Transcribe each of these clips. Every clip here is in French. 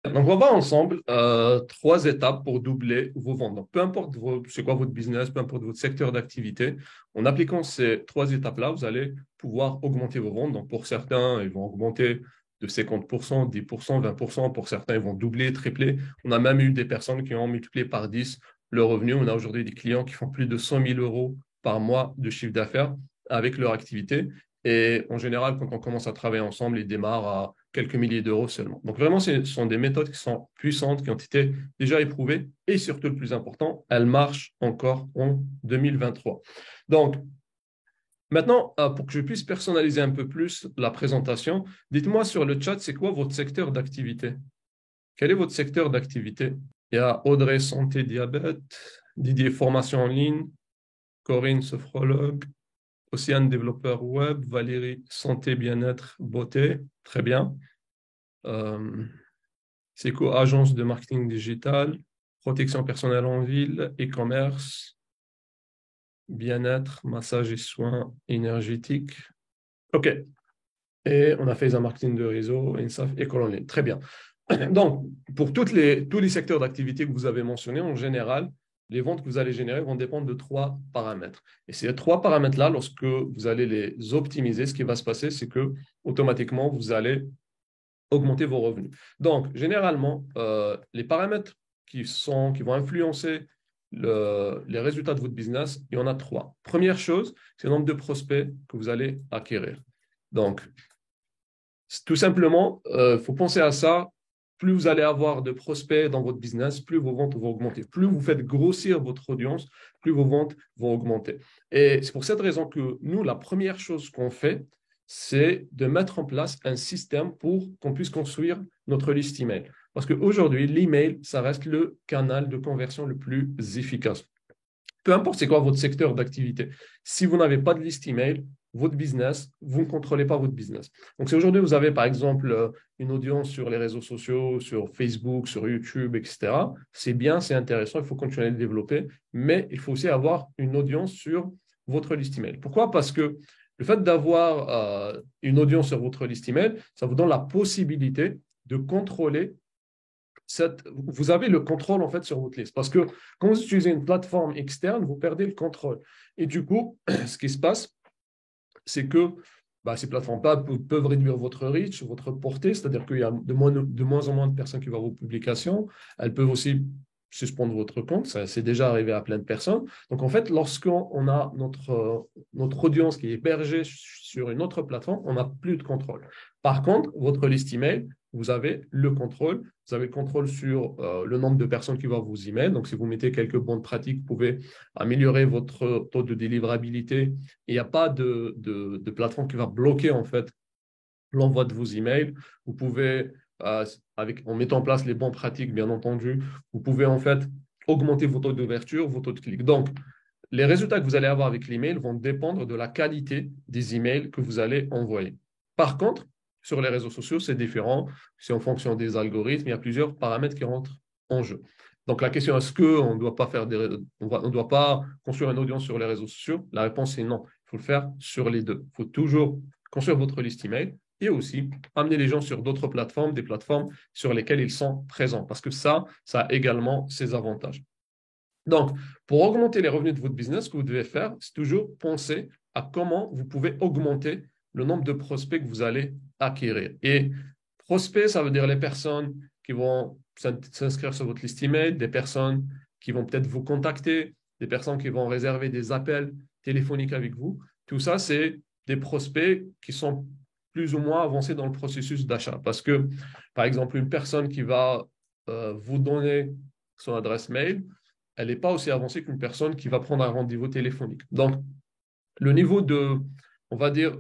Donc, on va voir ensemble trois étapes pour doubler vos ventes. Donc, peu importe c'est quoi votre business, peu importe votre secteur d'activité, en appliquant ces trois étapes-là, vous allez pouvoir augmenter vos ventes. Donc, pour certains, ils vont augmenter de 50%, 10%, 20%. Pour certains, ils vont doubler, tripler. On a même eu des personnes qui ont multiplié par 10 le revenu. On a aujourd'hui des clients qui font plus de 100 000 euros par mois de chiffre d'affaires avec leur activité. Et en général, quand on commence à travailler ensemble, ils démarrent à quelques milliers d'euros seulement. Donc vraiment, ce sont des méthodes qui sont puissantes, qui ont été déjà éprouvées et surtout le plus important, elles marchent encore en 2023. Donc maintenant, pour que je puisse personnaliser un peu plus la présentation, dites-moi sur le chat, c'est quoi votre secteur d'activité? Quel est votre secteur d'activité? Il y a Audrey, santé, diabète, Didier, formation en ligne, Corinne, sophrologue, Océane, développeur web, Valérie, santé, bien-être, beauté. Très bien. Euh, C'est quoi? Agence de marketing digital, protection personnelle en ville, e-commerce, bien-être, massage et soins énergétiques. OK. Et on a fait un marketing de réseau, INSAF, école en ligne. Très bien. Donc, pour tous les secteurs d'activité que vous avez mentionnés, en général, les ventes que vous allez générer vont dépendre de trois paramètres. Et ces trois paramètres-là, lorsque vous allez les optimiser, ce qui va se passer, c'est que automatiquement, vous allez augmenter vos revenus. Donc, généralement, les paramètres qui vont influencer les résultats de votre business, il y en a trois. Première chose, c'est le nombre de prospects que vous allez acquérir. Donc, tout simplement, il faut penser à ça. Plus vous allez avoir de prospects dans votre business, plus vos ventes vont augmenter. Plus vous faites grossir votre audience, plus vos ventes vont augmenter. Et c'est pour cette raison que nous, la première chose qu'on fait, c'est de mettre en place un système pour qu'on puisse construire notre liste email. Parce qu'aujourd'hui, l'email, ça reste le canal de conversion le plus efficace. Peu importe c'est quoi votre secteur d'activité. Si vous n'avez pas de liste email, votre business, vous ne contrôlez pas votre business. Donc, si aujourd'hui vous avez par exemple une audience sur les réseaux sociaux, sur Facebook, sur YouTube, etc., c'est bien, c'est intéressant, il faut continuer à le développer, mais il faut aussi avoir une audience sur votre liste email. Pourquoi? Parce que le fait d'avoir une audience sur votre liste email, ça vous donne la possibilité de contrôler vous avez le contrôle en fait sur votre liste. Parce que quand vous utilisez une plateforme externe, vous perdez le contrôle. Et du coup, ce qui se passe, c'est que ces plateformes-là peuvent réduire votre reach, votre portée, c'est-à-dire qu'il y a de moins en moins de personnes qui voient vos publications. Elles peuvent aussi suspendre votre compte, ça c'est déjà arrivé à plein de personnes. Donc en fait, lorsqu'on a notre audience qui est hébergée sur une autre plateforme, on n'a plus de contrôle. Par contre, votre liste email, vous avez le contrôle. Vous avez le contrôle sur le nombre de personnes qui vont vous email. Donc, si vous mettez quelques bonnes pratiques, vous pouvez améliorer votre taux de délivrabilité. Il n'y a pas de plateforme qui va bloquer en fait l'envoi de vos emails. Vous pouvez, en mettant en place les bonnes pratiques, bien entendu, vous pouvez en fait augmenter vos taux d'ouverture, vos taux de clic. Donc, les résultats que vous allez avoir avec l'email vont dépendre de la qualité des emails que vous allez envoyer. Par contre, sur les réseaux sociaux, c'est différent. C'est en fonction des algorithmes. Il y a plusieurs paramètres qui rentrent en jeu. Donc, la question, est-ce qu'on ne doit pas on doit pas construire une audience sur les réseaux sociaux? La réponse est non. Il faut le faire sur les deux. Il faut toujours construire votre liste email et aussi amener les gens sur d'autres plateformes, des plateformes sur lesquelles ils sont présents. Parce que ça a également ses avantages. Donc, pour augmenter les revenus de votre business, ce que vous devez faire, c'est toujours penser à comment vous pouvez augmenter le nombre de prospects que vous allez acquérir. Et prospects, ça veut dire les personnes qui vont s'inscrire sur votre liste email, des personnes qui vont peut-être vous contacter, des personnes qui vont réserver des appels téléphoniques avec vous. Tout ça, c'est des prospects qui sont plus ou moins avancés dans le processus d'achat. Parce que, par exemple, une personne qui va vous donner son adresse mail, elle n'est pas aussi avancée qu'une personne qui va prendre un rendez-vous téléphonique. Donc, le niveau on va dire,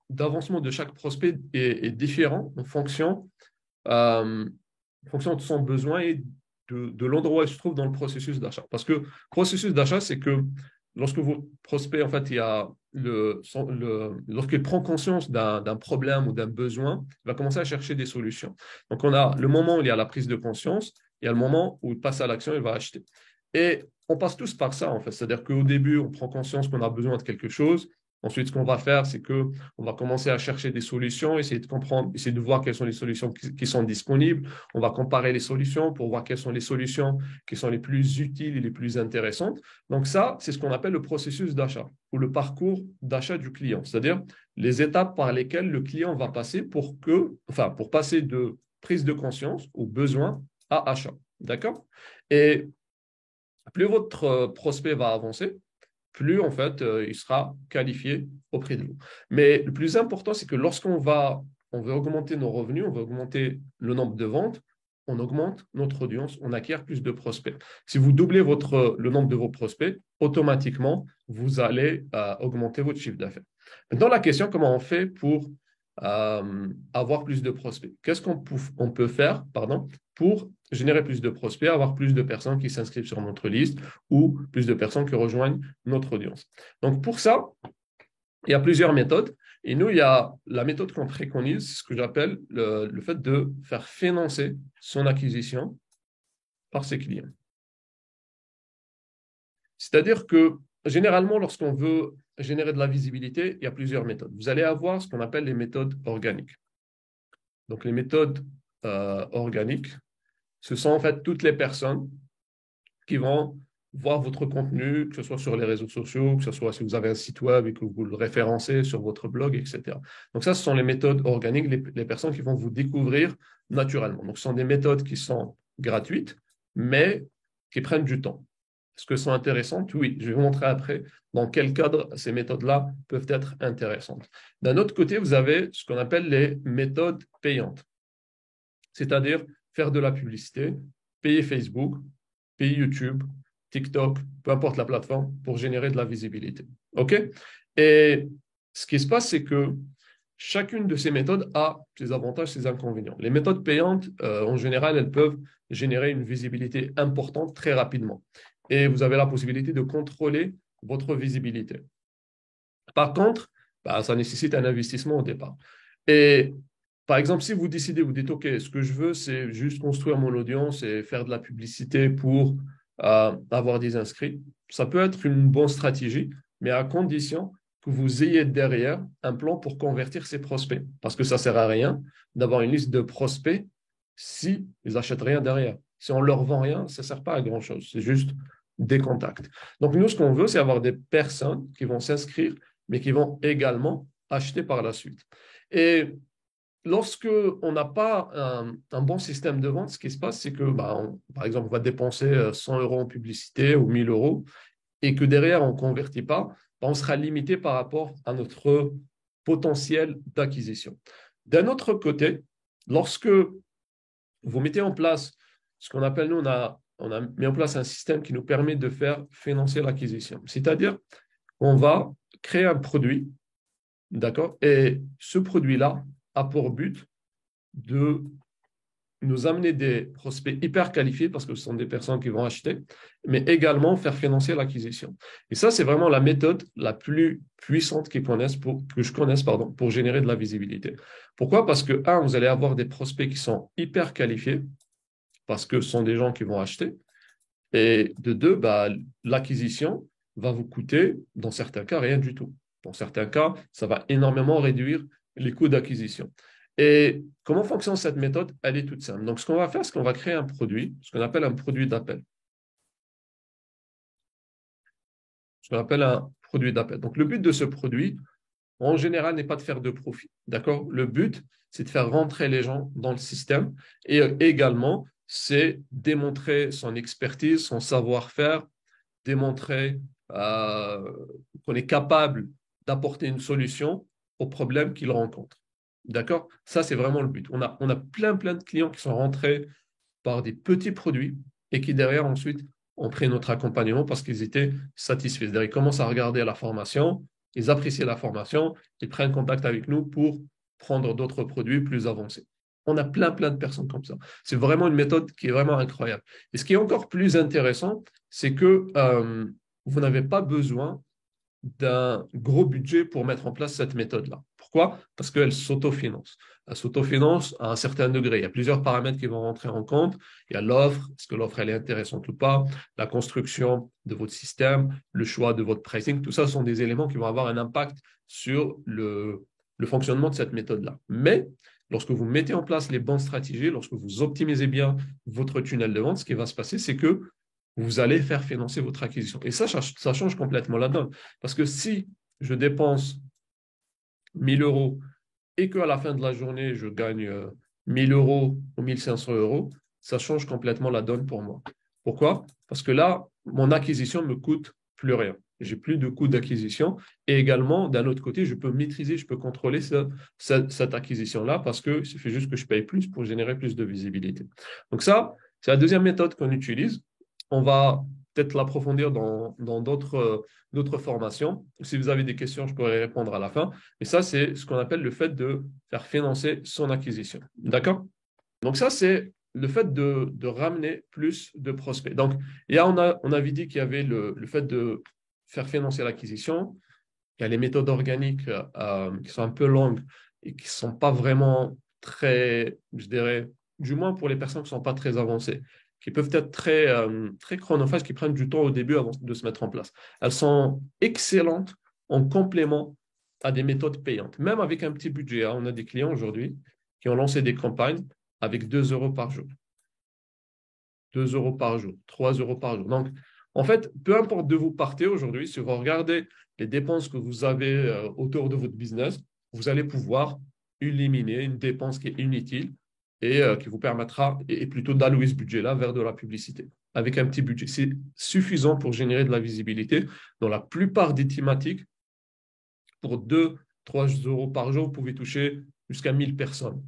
d'avancement de chaque prospect est différent en fonction de son besoin et de l'endroit où il se trouve dans le processus d'achat. Parce que le processus d'achat, c'est que lorsque votre prospect, en fait, lorsqu'il prend conscience d'un problème ou d'un besoin, il va commencer à chercher des solutions. Donc, on a le moment où il y a la prise de conscience, il y a le moment où il passe à l'action, il va acheter. Et on passe tous par ça, en fait. C'est-à-dire qu'au début, on prend conscience qu'on a besoin de quelque chose. Ensuite, ce qu'on va faire, c'est qu'on va commencer à chercher des solutions, essayer de comprendre, essayer de voir quelles sont les solutions qui sont disponibles. On va comparer les solutions pour voir quelles sont les solutions qui sont les plus utiles et les plus intéressantes. Donc ça, c'est ce qu'on appelle le processus d'achat ou le parcours d'achat du client, c'est-à-dire les étapes par lesquelles le client va passer pour passer de prise de conscience ou besoin à achat. D'accord? Et plus votre prospect va avancer, plus en fait, il sera qualifié auprès de vous. Mais le plus important, c'est que on veut augmenter nos revenus, on veut augmenter le nombre de ventes, on augmente notre audience, on acquiert plus de prospects. Si vous doublez le nombre de vos prospects, automatiquement, vous allez augmenter votre chiffre d'affaires. Maintenant, la question, comment on fait pour avoir plus de prospects? Qu'est-ce qu'on peut faire pour générer plus de prospects, avoir plus de personnes qui s'inscrivent sur notre liste ou plus de personnes qui rejoignent notre audience? Donc, pour ça, il y a plusieurs méthodes. Et nous, il y a la méthode qu'on préconise, ce que j'appelle le fait de faire financer son acquisition par ses clients. C'est-à-dire que généralement, lorsqu'on veut générer de la visibilité, il y a plusieurs méthodes. Vous allez avoir ce qu'on appelle les méthodes organiques. Donc, les méthodes organiques, ce sont en fait toutes les personnes qui vont voir votre contenu, que ce soit sur les réseaux sociaux, que ce soit si vous avez un site web et que vous le référencez sur votre blog, etc. Donc ça, ce sont les méthodes organiques, les personnes qui vont vous découvrir naturellement. Donc ce sont des méthodes qui sont gratuites, mais qui prennent du temps. Est-ce que sont intéressantes? Oui, je vais vous montrer après dans quel cadre ces méthodes-là peuvent être intéressantes. D'un autre côté, vous avez ce qu'on appelle les méthodes payantes, c'est-à-dire faire de la publicité, payer Facebook, payer YouTube, TikTok, peu importe la plateforme, pour générer de la visibilité. OK? Et ce qui se passe, c'est que chacune de ces méthodes a ses avantages, ses inconvénients. Les méthodes payantes, en général, elles peuvent générer une visibilité importante très rapidement. Et vous avez la possibilité de contrôler votre visibilité. Par contre, ça nécessite un investissement au départ. Et par exemple, si vous décidez, vous dites, OK, ce que je veux, c'est juste construire mon audience et faire de la publicité pour avoir des inscrits, ça peut être une bonne stratégie, mais à condition que vous ayez derrière un plan pour convertir ces prospects. Parce que ça ne sert à rien d'avoir une liste de prospects si ils n'achètent rien derrière. Si on ne leur vend rien, ça ne sert pas à grand-chose. C'est juste des contacts. Donc, nous, ce qu'on veut, c'est avoir des personnes qui vont s'inscrire, mais qui vont également acheter par la suite. Et lorsque on n'a pas un bon système de vente, ce qui se passe, c'est que, par exemple, on va dépenser 100 euros en publicité ou 1000 euros et que derrière, on ne convertit pas, on sera limité par rapport à notre potentiel d'acquisition. D'un autre côté, lorsque vous mettez en place ce qu'on appelle, nous, on a mis en place un système qui nous permet de faire financer l'acquisition. C'est-à-dire, on va créer un produit, d'accord? Et ce produit-là a pour but de nous amener des prospects hyper qualifiés parce que ce sont des personnes qui vont acheter, mais également faire financer l'acquisition. Et ça, c'est vraiment la méthode la plus puissante que je connaisse pour générer de la visibilité. Pourquoi? Parce que, vous allez avoir des prospects qui sont hyper qualifiés parce que ce sont des gens qui vont acheter. Et de deux, l'acquisition va vous coûter, dans certains cas, rien du tout. Dans certains cas, ça va énormément réduire les coûts d'acquisition. Et comment fonctionne cette méthode? Elle est toute simple. Donc, ce qu'on va faire, c'est qu'on va créer un produit, ce qu'on appelle un produit d'appel. Ce qu'on appelle un produit d'appel. Donc, le but de ce produit, en général, n'est pas de faire de profit. D'accord? Le but, c'est de faire rentrer les gens dans le système et également, c'est démontrer son expertise, son savoir-faire, démontrer qu'on est capable d'apporter une solution aux problèmes qu'ils rencontrent. D'accord? Ça, c'est vraiment le but. On a plein de clients qui sont rentrés par des petits produits et qui, derrière, ensuite, ont pris notre accompagnement parce qu'ils étaient satisfaits. C'est-à-dire, ils commencent à regarder la formation, ils apprécient la formation, ils prennent contact avec nous pour prendre d'autres produits plus avancés. On a plein de personnes comme ça. C'est vraiment une méthode qui est vraiment incroyable. Et ce qui est encore plus intéressant, c'est que vous n'avez pas besoin d'un gros budget pour mettre en place cette méthode-là. Pourquoi? Parce qu'elle s'autofinance. Elle s'autofinance à un certain degré. Il y a plusieurs paramètres qui vont rentrer en compte. Il y a l'offre, est-ce que l'offre elle est intéressante ou pas, la construction de votre système, le choix de votre pricing. Tout ça sont des éléments qui vont avoir un impact sur le fonctionnement de cette méthode-là. Mais lorsque vous mettez en place les bonnes stratégies, lorsque vous optimisez bien votre tunnel de vente, ce qui va se passer, c'est que vous allez faire financer votre acquisition. Et ça change complètement la donne. Parce que si je dépense 1000 euros et qu'à la fin de la journée, je gagne 1000 euros ou 1500 euros, ça change complètement la donne pour moi. Pourquoi? Parce que là, mon acquisition ne me coûte plus rien. J'ai plus de coûts d'acquisition. Et également, d'un autre côté, je peux maîtriser, je peux contrôler cette acquisition-là parce qu'il suffit juste que je paye plus pour générer plus de visibilité. Donc ça, c'est la deuxième méthode qu'on utilise. On va peut-être l'approfondir dans d'autres formations. Si vous avez des questions, je pourrais répondre à la fin. Et ça, c'est ce qu'on appelle le fait de faire financer son acquisition. D'accord? Donc ça, c'est le fait de ramener plus de prospects. Donc, on avait dit qu'il y avait le fait de faire financer l'acquisition. Il y a les méthodes organiques qui sont un peu longues et qui ne sont pas vraiment très, je dirais, du moins pour les personnes qui ne sont pas très avancées, qui peuvent être très chronophages, qui prennent du temps au début avant de se mettre en place. Elles sont excellentes en complément à des méthodes payantes. Même avec un petit budget, on a des clients aujourd'hui qui ont lancé des campagnes avec 2 euros par jour. 2 euros par jour, 3 euros par jour. Donc, en fait, peu importe d'où vous partez aujourd'hui, si vous regardez les dépenses que vous avez autour de votre business, vous allez pouvoir éliminer une dépense qui est inutile et qui vous permettra, et plutôt d'allouer ce budget-là vers de la publicité. Avec un petit budget, c'est suffisant pour générer de la visibilité. Dans la plupart des thématiques, pour 2, 3 euros par jour, vous pouvez toucher jusqu'à 1000 personnes.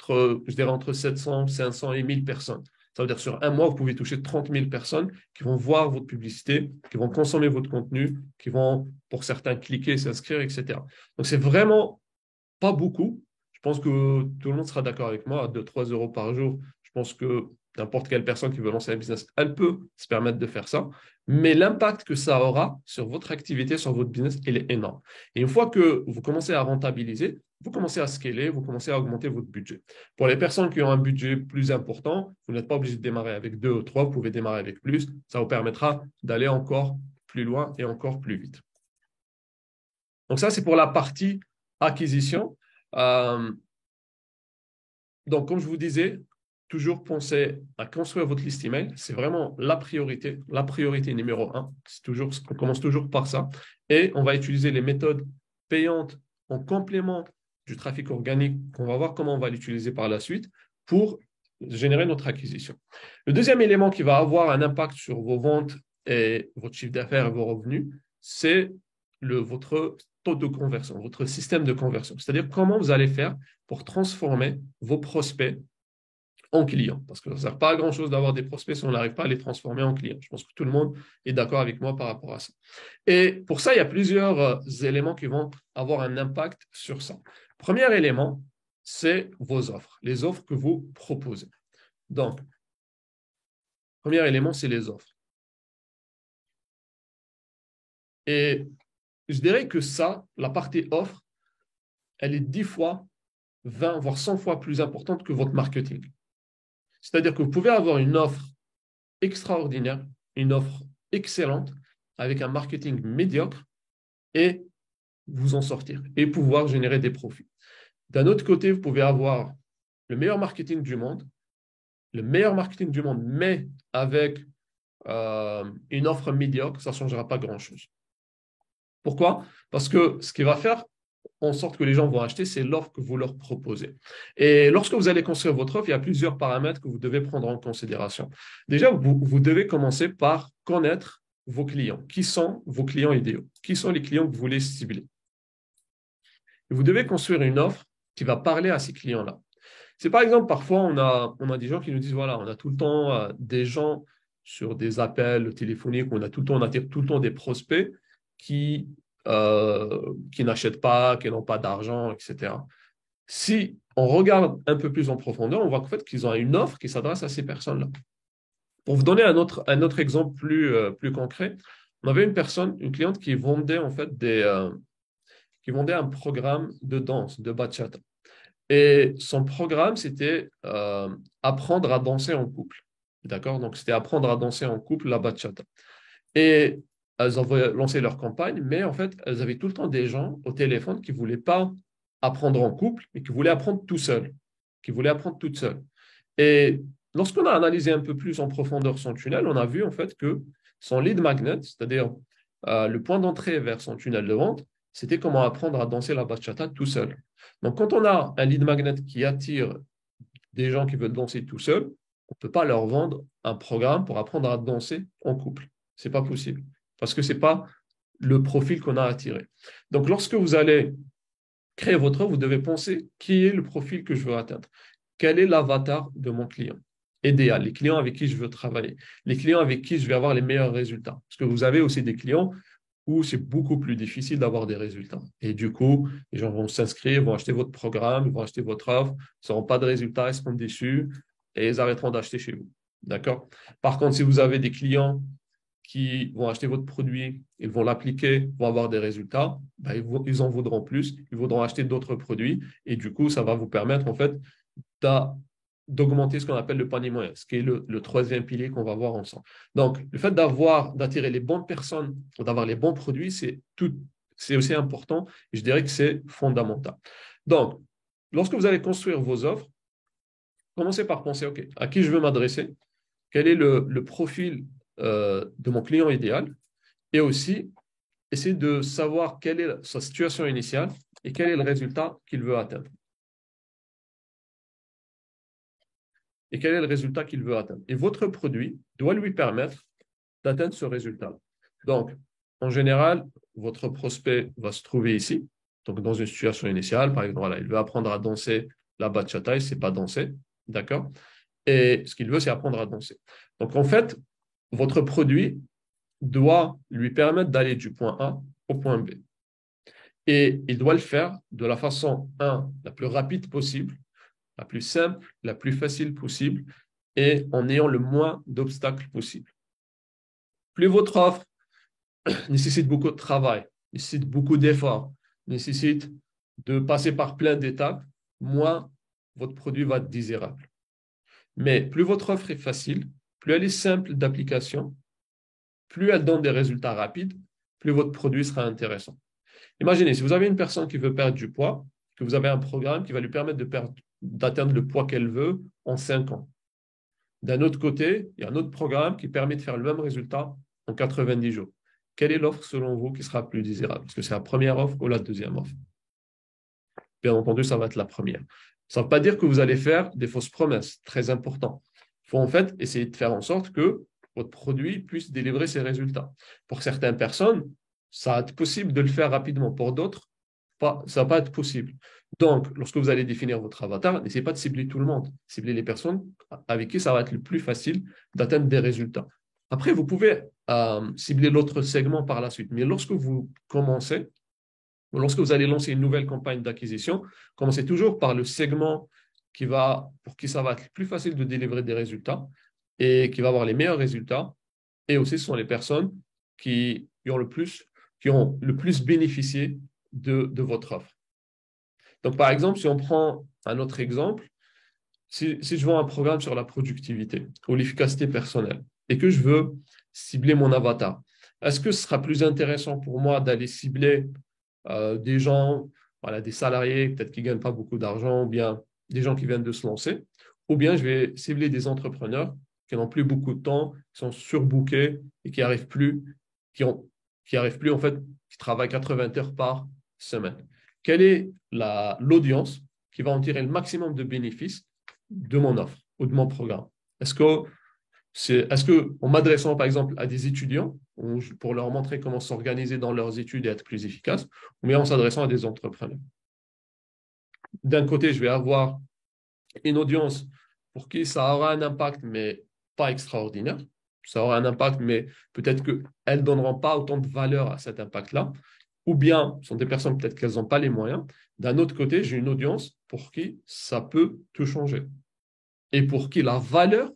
Je dirais entre 700, 500 et 1000 personnes. Ça veut dire sur un mois, vous pouvez toucher 30 000 personnes qui vont voir votre publicité, qui vont consommer votre contenu, qui vont, pour certains, cliquer, s'inscrire, etc. Donc, c'est vraiment pas beaucoup. Je pense que tout le monde sera d'accord avec moi, à 2-3 euros par jour. Je pense que n'importe quelle personne qui veut lancer un business, elle peut se permettre de faire ça. Mais l'impact que ça aura sur votre activité, sur votre business, il est énorme. Et une fois que vous commencez à rentabiliser, vous commencez à scaler, vous commencez à augmenter votre budget. Pour les personnes qui ont un budget plus important, vous n'êtes pas obligé de démarrer avec 2 ou 3, vous pouvez démarrer avec plus. Ça vous permettra d'aller encore plus loin et encore plus vite. Donc ça, c'est pour la partie acquisition. Donc, comme je vous disais, toujours penser à construire votre liste email. C'est vraiment la priorité numéro 1. On commence toujours par ça. Et on va utiliser les méthodes payantes en complément du trafic organique. On va voir comment on va l'utiliser par la suite pour générer notre acquisition. Le deuxième élément qui va avoir un impact sur vos ventes et votre chiffre d'affaires et vos revenus, c'est votre taux de conversion, votre système de conversion. C'est-à-dire comment vous allez faire pour transformer vos prospects en clients. Parce que ça ne sert pas à grand-chose d'avoir des prospects si on n'arrive pas à les transformer en clients. Je pense que tout le monde est d'accord avec moi par rapport à ça. Et pour ça, il y a plusieurs éléments qui vont avoir un impact sur ça. Premier élément, c'est vos offres, les offres que vous proposez. Donc, premier élément, c'est les offres. Et je dirais que ça, la partie offre, elle est 10 fois, 20, voire 100 fois plus importante que votre marketing. C'est-à-dire que vous pouvez avoir une offre extraordinaire, une offre excellente, avec un marketing médiocre et vous en sortir et pouvoir générer des profits. D'un autre côté, vous pouvez avoir le meilleur marketing du monde, mais avec une offre médiocre, ça ne changera pas grand-chose. Pourquoi? Parce que ce qui va faire en sorte que les gens vont acheter, c'est l'offre que vous leur proposez. Et lorsque vous allez construire votre offre, il y a plusieurs paramètres que vous devez prendre en considération. Déjà, vous devez commencer par connaître vos clients. Qui sont vos clients idéaux? Qui sont les clients que vous voulez cibler? Et vous devez construire une offre qui va parler à ces clients-là. C'est par exemple, parfois, on a des gens qui nous disent, voilà, on a tout le temps des gens sur des appels téléphoniques, on attire tout le temps des prospects qui n'achètent pas, qui n'ont pas d'argent, etc. Si on regarde un peu plus en profondeur, on voit qu'en fait qu'ils ont une offre qui s'adresse à ces personnes-là. Pour vous donner un autre exemple plus concret, on avait une cliente qui vendait en fait qui vendait un programme de danse, de bachata. Et son programme, c'était apprendre à danser en couple. D'accord? Donc, c'était apprendre à danser en couple la bachata. Et elles avaient lancé leur campagne, mais en fait, elles avaient tout le temps des gens au téléphone qui ne voulaient pas apprendre en couple, mais qui voulaient apprendre tout seul, qui voulaient apprendre toute seule. Et lorsqu'on a analysé un peu plus en profondeur son tunnel, on a vu en fait que son lead magnet, c'est-à-dire le point d'entrée vers son tunnel de vente, c'était comment apprendre à danser la bachata tout seul. Donc, quand on a un lead magnet qui attire des gens qui veulent danser tout seul, on ne peut pas leur vendre un programme pour apprendre à danser en couple. Ce n'est pas possible parce que ce n'est pas le profil qu'on a attiré. Donc, lorsque vous allez créer votre offre, vous devez penser qui est le profil que je veux atteindre. Quel est l'avatar de mon client idéal, les clients avec qui je veux travailler, les clients avec qui je vais avoir les meilleurs résultats. Parce que vous avez aussi des clients où c'est beaucoup plus difficile d'avoir des résultats. Et du coup, les gens vont s'inscrire, vont acheter votre programme, ils vont acheter votre offre, ils n'auront pas de résultats, ils seront déçus et ils arrêteront d'acheter chez vous. D'accord? Par contre, si vous avez des clients qui vont acheter votre produit, ils vont l'appliquer, vont avoir des résultats, ben ils en voudront plus, ils voudront acheter d'autres produits et du coup, ça va vous permettre en fait d'augmenter ce qu'on appelle le panier moyen, ce qui est le troisième pilier qu'on va voir ensemble. Donc, le fait d'attirer les bonnes personnes, d'avoir les bons produits, c'est aussi important et je dirais que c'est fondamental. Donc, lorsque vous allez construire vos offres, commencez par penser, OK, à qui je veux m'adresser, quel est le profil de mon client idéal et aussi essayer de savoir quelle est sa situation initiale et quel est le résultat qu'il veut atteindre. Et quel est le résultat qu'il veut atteindre. Et votre produit doit lui permettre d'atteindre ce résultat. Donc, en général, votre prospect va se trouver ici, donc dans une situation initiale, par exemple, voilà, il veut apprendre à danser la bachata, il ne sait pas danser, d'accord? Et ce qu'il veut, c'est apprendre à danser. Donc, en fait, votre produit doit lui permettre d'aller du point A au point B. Et il doit le faire de la façon, la plus rapide possible, la plus simple, la plus facile possible et en ayant le moins d'obstacles possible. Plus votre offre nécessite beaucoup de travail, nécessite beaucoup d'efforts, nécessite de passer par plein d'étapes, moins votre produit va être désirable. Mais plus votre offre est facile, plus elle est simple d'application, plus elle donne des résultats rapides, plus votre produit sera intéressant. Imaginez, si vous avez une personne qui veut perdre du poids, que vous avez un programme qui va lui permettre d'atteindre le poids qu'elle veut en 5 ans. D'un autre côté, il y a un autre programme qui permet de faire le même résultat en 90 jours. Quelle est l'offre selon vous qui sera plus désirable? Est-ce que c'est la première offre ou la deuxième offre? Bien entendu, ça va être la première. Ça ne veut pas dire que vous allez faire des fausses promesses, très important. Il faut en fait essayer de faire en sorte que votre produit puisse délivrer ses résultats. Pour certaines personnes, ça va être possible de le faire rapidement. Pour d'autres, ça ne va pas être possible. Donc, lorsque vous allez définir votre avatar, n'essayez pas de cibler tout le monde. Ciblez les personnes avec qui ça va être le plus facile d'atteindre des résultats. Après, vous pouvez cibler l'autre segment par la suite. Mais lorsque vous commencez, lorsque vous allez lancer une nouvelle campagne d'acquisition, commencez toujours par le segment pour qui ça va être plus facile de délivrer des résultats et qui va avoir les meilleurs résultats. Et aussi, ce sont les personnes qui ont le plus bénéficié de votre offre. Donc, par exemple, si on prend un autre exemple, si je vends un programme sur la productivité ou l'efficacité personnelle et que je veux cibler mon avatar, est-ce que ce sera plus intéressant pour moi d'aller cibler des gens, voilà, des salariés peut-être qui ne gagnent pas beaucoup d'argent, ou bien des gens qui viennent de se lancer, ou bien je vais cibler des entrepreneurs qui n'ont plus beaucoup de temps, qui sont surbookés et qui n'arrivent plus, en fait, qui travaillent 80 heures par semaine. Quelle est l'audience qui va en tirer le maximum de bénéfices de mon offre ou de mon programme? Est-ce que, en m'adressant par exemple à des étudiants, pour leur montrer comment s'organiser dans leurs études et être plus efficaces, ou bien en s'adressant à des entrepreneurs? D'un côté, je vais avoir une audience pour qui ça aura un impact, mais pas extraordinaire. Ça aura un impact, mais peut-être qu'elles ne donneront pas autant de valeur à cet impact-là. Ou bien, ce sont des personnes peut-être qu'elles n'ont pas les moyens. D'un autre côté, j'ai une audience pour qui ça peut tout changer. Et pour qui la valeur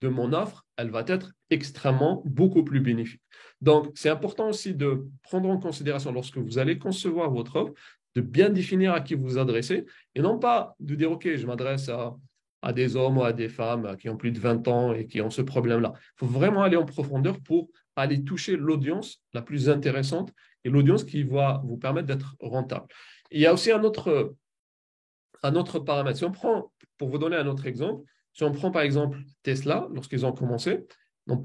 de mon offre, elle va être extrêmement, beaucoup plus bénéfique. Donc, c'est important aussi de prendre en considération lorsque vous allez concevoir votre offre, de bien définir à qui vous vous adressez et non pas de dire, OK, je m'adresse à des hommes ou à des femmes qui ont plus de 20 ans et qui ont ce problème-là. Il faut vraiment aller en profondeur pour aller toucher l'audience la plus intéressante et l'audience qui va vous permettre d'être rentable. Il y a aussi un autre paramètre. Si on prend, pour vous donner un autre exemple, si on prend par exemple Tesla, lorsqu'ils ont commencé, ne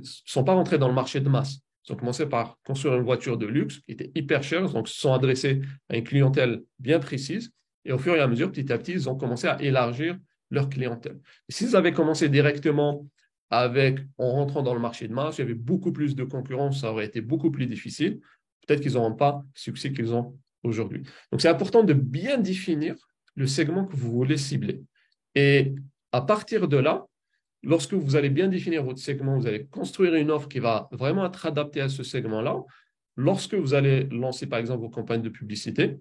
sont pas rentrés dans le marché de masse. Ils ont commencé par construire une voiture de luxe qui était hyper chère, donc se sont adressés à une clientèle bien précise. Et au fur et à mesure, petit à petit, ils ont commencé à élargir leur clientèle. Et s'ils avaient commencé directement en rentrant dans le marché de masse, il y avait beaucoup plus de concurrence, ça aurait été beaucoup plus difficile. Peut-être qu'ils n'auront pas le succès qu'ils ont aujourd'hui. Donc, c'est important de bien définir le segment que vous voulez cibler. Et à partir de là, lorsque vous allez bien définir votre segment, vous allez construire une offre qui va vraiment être adaptée à ce segment-là. Lorsque vous allez lancer, par exemple, vos campagnes de publicité,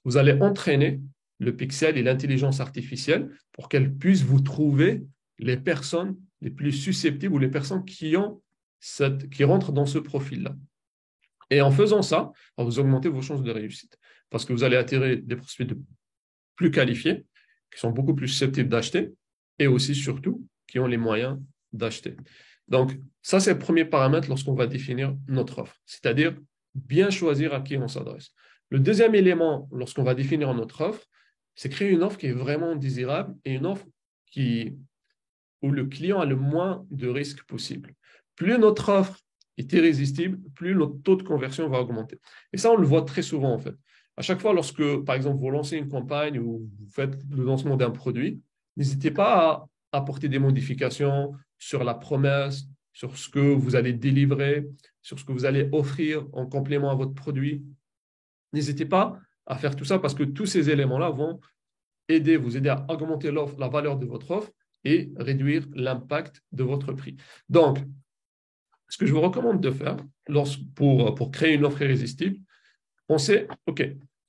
vous allez entraîner le pixel et l'intelligence artificielle pour qu'elle puisse vous trouver les personnes les plus susceptibles ou les personnes qui rentrent dans ce profil-là. Et en faisant ça, vous augmentez vos chances de réussite parce que vous allez attirer des prospects plus qualifiés, qui sont beaucoup plus susceptibles d'acheter et aussi, surtout, qui ont les moyens d'acheter. Donc, ça, c'est le premier paramètre lorsqu'on va définir notre offre, c'est-à-dire bien choisir à qui on s'adresse. Le deuxième élément, lorsqu'on va définir notre offre, c'est créer une offre qui est vraiment désirable et une offre où le client a le moins de risques possible. Plus notre offre est irrésistible, plus notre taux de conversion va augmenter. Et ça, on le voit très souvent, en fait. À chaque fois, lorsque, par exemple, vous lancez une campagne ou vous faites le lancement d'un produit, n'hésitez pas à apporter des modifications sur la promesse, sur ce que vous allez délivrer, sur ce que vous allez offrir en complément à votre produit. N'hésitez pas à faire tout ça parce que tous ces éléments-là vont vous aider à augmenter la valeur de votre offre et réduire l'impact de votre prix. Donc, ce que je vous recommande de faire pour créer une offre irrésistible, pensez, OK,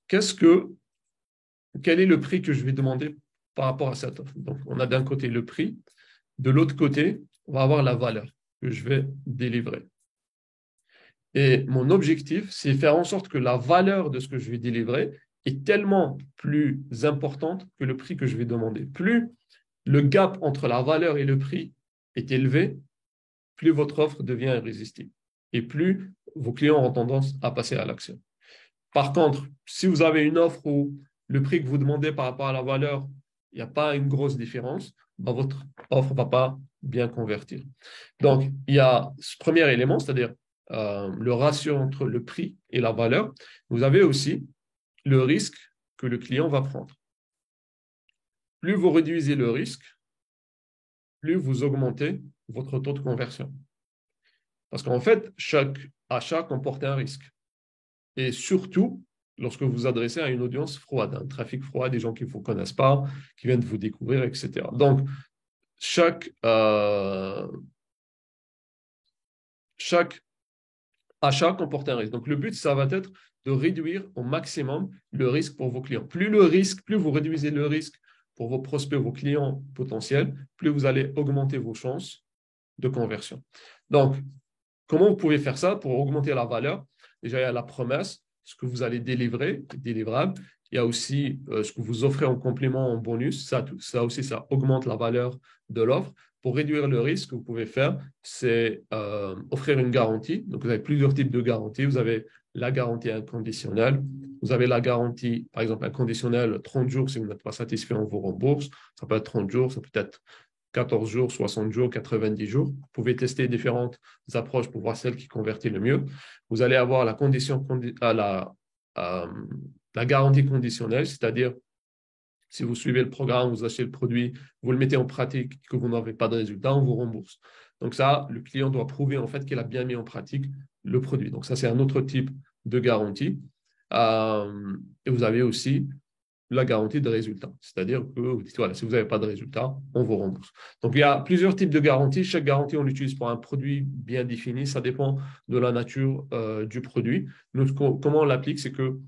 quel est le prix que je vais demander par rapport à cette offre? Donc, on a d'un côté le prix, de l'autre côté, on va avoir la valeur que je vais délivrer. Et mon objectif, c'est faire en sorte que la valeur de ce que je vais délivrer est tellement plus importante que le prix que je vais demander. Plus le gap entre la valeur et le prix est élevé, plus votre offre devient irrésistible et plus vos clients ont tendance à passer à l'action. Par contre, si vous avez une offre où le prix que vous demandez par rapport à la valeur, il n'y a pas une grosse différence, votre offre ne va pas bien convertir. Donc, il y a ce premier élément, c'est-à-dire le ratio entre le prix et la valeur. Vous avez aussi le risque que le client va prendre. Plus vous réduisez le risque, plus vous augmentez votre taux de conversion. Parce qu'en fait, chaque achat comporte un risque. Et surtout, lorsque vous vous adressez à une audience froide, un trafic froid, des gens qui ne vous connaissent pas, qui viennent de vous découvrir, etc. Donc, chaque achat comporte un risque. Donc, le but, ça va être de réduire au maximum le risque pour vos clients. Plus vous réduisez le risque pour vos prospects, vos clients potentiels, plus vous allez augmenter vos chances de conversion. Donc, comment vous pouvez faire ça pour augmenter la valeur? Déjà, il y a la promesse, ce que vous allez délivrer, délivrable. Il y a aussi ce que vous offrez en complément, en bonus. Ça aussi, ça augmente la valeur de l'offre. Pour réduire le risque, ce que vous pouvez faire, c'est offrir une garantie. Donc, vous avez plusieurs types de garanties. Vous avez la garantie inconditionnelle. Vous avez la garantie, par exemple, inconditionnelle 30 jours. Si vous n'êtes pas satisfait, on vous rembourse. Ça peut être 30 jours, ça peut être 14 jours, 60 jours, 90 jours. Vous pouvez tester différentes approches pour voir celle qui convertit le mieux. Vous allez avoir la garantie conditionnelle, c'est-à-dire si vous suivez le programme, vous achetez le produit, vous le mettez en pratique, que vous n'avez pas de résultat, on vous rembourse. Donc ça, le client doit prouver en fait qu'il a bien mis en pratique le produit. Donc ça, c'est un autre type de garantie. Et vous avez aussi la garantie de résultat. C'est-à-dire que vous dites, voilà, si vous n'avez pas de résultat, on vous rembourse. Donc, il y a plusieurs types de garanties. Chaque garantie, on l'utilise pour un produit bien défini. Ça dépend de la nature du produit. Nous, comment on l'applique, c'est que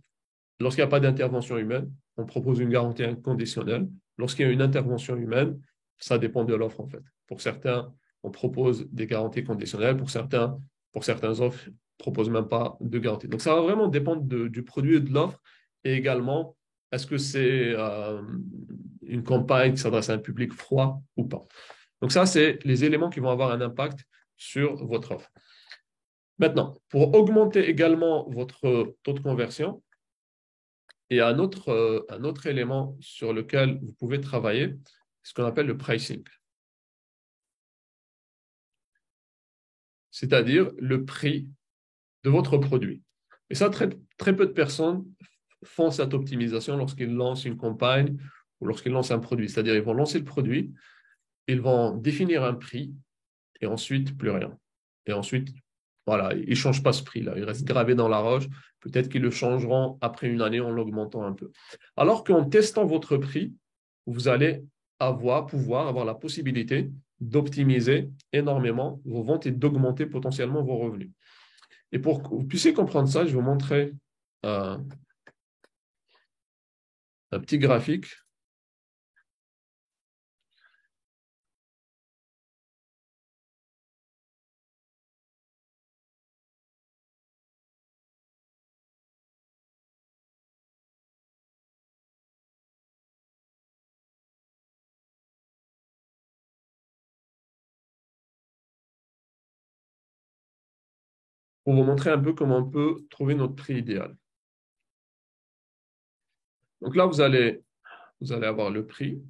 lorsqu'il n'y a pas d'intervention humaine, on propose une garantie inconditionnelle. Lorsqu'il y a une intervention humaine, Ça dépend de l'offre, en fait. Pour certains, on propose des garanties conditionnelles. Pour certaines offres, on ne propose même pas de garantie. Donc, ça va vraiment dépendre du produit et de l'offre. Et également, est-ce que c'est une campagne qui s'adresse à un public froid ou pas? Donc, ça, c'est les éléments qui vont avoir un impact sur votre offre. Maintenant, pour augmenter également votre taux de conversion, il y a un autre élément sur lequel vous pouvez travailler, ce qu'on appelle le pricing. C'est-à-dire le prix de votre produit. Et ça, très, très peu de personnes font cette optimisation lorsqu'ils lancent une campagne ou lorsqu'ils lancent un produit. C'est-à-dire ils vont lancer le produit, ils vont définir un prix et ensuite plus rien. Et ensuite, voilà, ils ne changent pas ce prix-là. Il reste gravé dans la roche. Peut-être qu'ils le changeront après une année en l'augmentant un peu. Alors qu'en testant votre prix, vous allez pouvoir avoir la possibilité d'optimiser énormément vos ventes et d'augmenter potentiellement vos revenus. Et pour que vous puissiez comprendre ça, je vais vous montrer un petit graphique. Pour vous montrer un peu comment on peut trouver notre prix idéal. Donc là, vous allez avoir le prix.